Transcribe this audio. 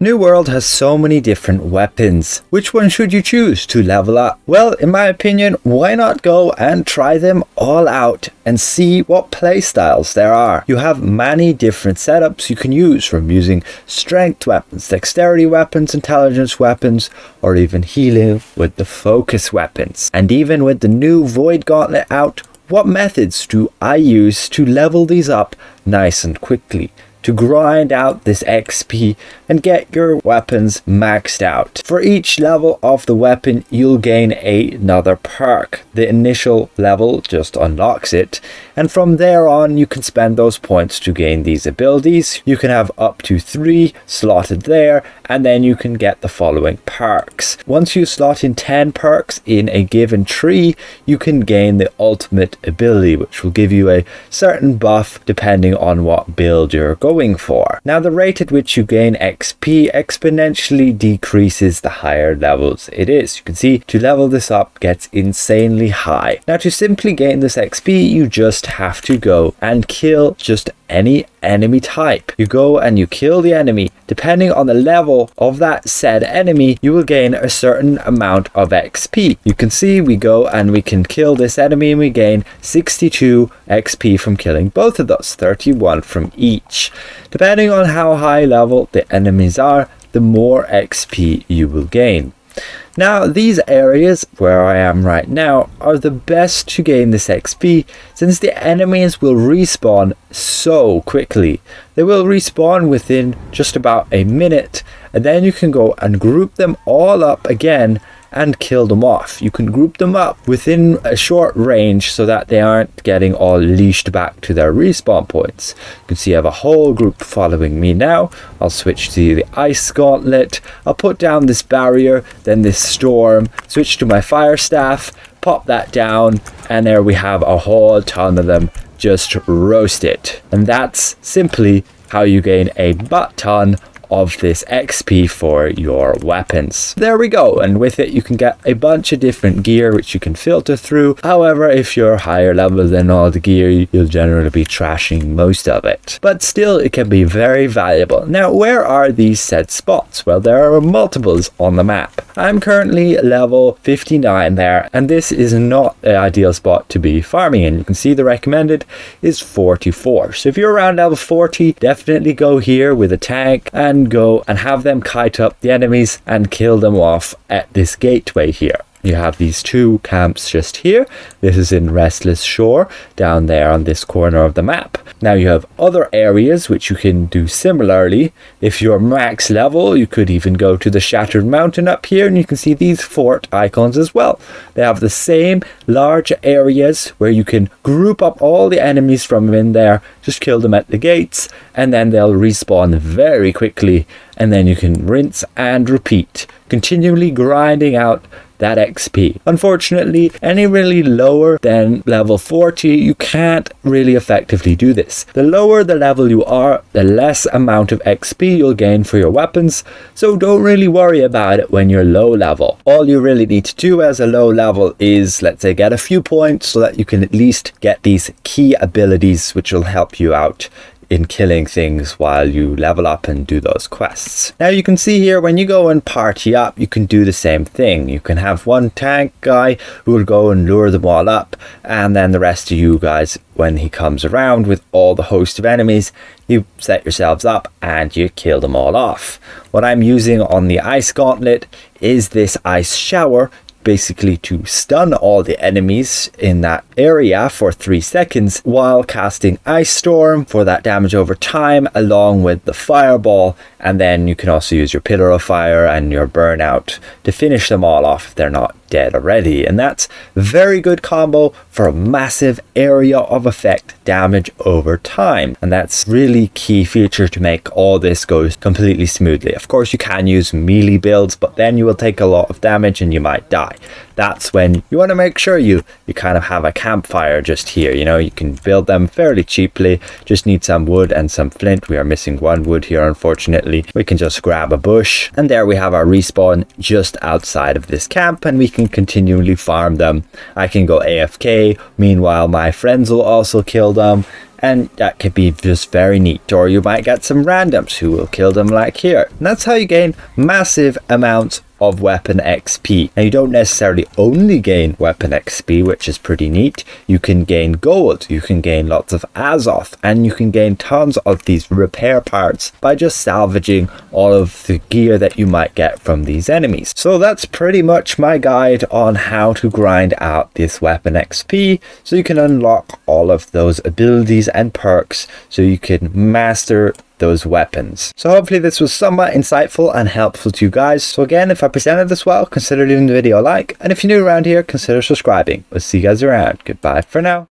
New World has so many different weapons. Which one should you choose to level up? Well, in my opinion, why not go and try them all out and see what playstyles there are. You have many different setups you can use, from using strength weapons, dexterity weapons, intelligence weapons, or even healing with the focus weapons. And even with the new Void Gauntlet out, what methods do I use to level these up nice and quickly, to grind out this XP and get your weapons maxed out? For each level of the weapon, you'll gain another perk. The initial level just unlocks it, and from there on you can spend those points to gain these abilities. You can have up to 3 slotted there, and then you can get the following perks. Once you slot in 10 perks in a given tree, you can gain the ultimate ability, which will give you a certain buff depending on what build you're going for. Now, the rate at which you gain XP exponentially decreases the higher levels it is. You can see to level this up gets insanely high. Now, to simply gain this XP, you just have to go and kill just any enemy type. You go and you kill the enemy. Depending on the level of that said enemy, you will gain a certain amount of XP. You can see we go and we can kill this enemy and we gain 62 XP from killing both of those, 31 from each. Depending on how high level the enemies are, the more XP you will gain. Now, these areas where I am right now are the best to gain this XP, since the enemies will respawn so quickly. They will respawn within just about a minute, and then you can go and group them all up again and kill them off. You can group them up within a short range so that they aren't getting all leashed back to their respawn points. You can see I have a whole group following me now. I'll switch to the ice gauntlet. I'll put down this barrier, then this storm, switch to my fire staff, pop that down, and there we have a whole ton of them just roasted. And that's simply how you gain a butt ton of this XP for your weapons. There we go, and with it you can get a bunch of different gear which you can filter through. However, if you're higher level than all the gear, you'll generally be trashing most of it, but still it can be very valuable. Now, where are these said spots? Well, there are multiples on the map. I'm currently level 59 there, and this is not the ideal spot to be farming in. You can see the recommended is 44, so if you're around level 40, definitely go here with a tank and go and have them kite up the enemies and kill them off at this gateway here. You have these 2 camps just here. This is in Restless Shore, down there on this corner of the map. Now you have other areas which you can do similarly. If you're max level, you could even go to the Shattered Mountain up here, and you can see these fort icons as well. They have the same large areas where you can group up all the enemies from in there, just kill them at the gates, and then they'll respawn very quickly, and then you can rinse and repeat, continually grinding out that XP. Unfortunately, any really lower than level 40, you can't really effectively do this. The lower the level you are, the less amount of XP you'll gain for your weapons, so don't really worry about it when you're low level. All you really need to do as a low level is, let's say, get a few points so that you can at least get these key abilities which will help you out in killing things while you level up and do those quests. Now you can see here, when you go and party up, you can do the same thing. You can have one tank guy who will go and lure them all up, and then the rest of you guys, when he comes around with all the host of enemies, you set yourselves up and you kill them all off. What I'm using on the ice gauntlet is this ice shower, basically to stun all the enemies in that area for 3 seconds while casting Ice Storm for that damage over time, along with the fireball, and then you can also use your Pillar of Fire and your Burnout to finish them all off if they're not dead already. And that's a very good combo for a massive area of effect damage over time, and that's really key feature to make all this go completely smoothly. Of course, you can use melee builds, but then you will take a lot of damage and you might die. that's when you want to make sure you kind of have a campfire just here. You know, you can build them fairly cheaply, just need some wood and some flint. We are missing one wood here, unfortunately. We can just grab a bush, and there we have our respawn just outside of this camp, and we can continually farm them. I can go AFK, meanwhile my friends will also kill them, and that could be just very neat. Or you might get some randoms who will kill them like here. And that's how you gain massive amounts of weapon XP. Now you don't necessarily only gain weapon XP, which is pretty neat. You can gain gold, you can gain lots of Azoth, and you can gain tons of these repair parts by just salvaging all of the gear that you might get from these enemies. So that's pretty much my guide on how to grind out this weapon XP, so you can unlock all of those abilities and perks, so you can master those weapons. So hopefully this was somewhat insightful and helpful to you guys. So again, if I presented this well, consider leaving the video a like, and if you're new around here, consider subscribing. We'll see you guys around. Goodbye for now.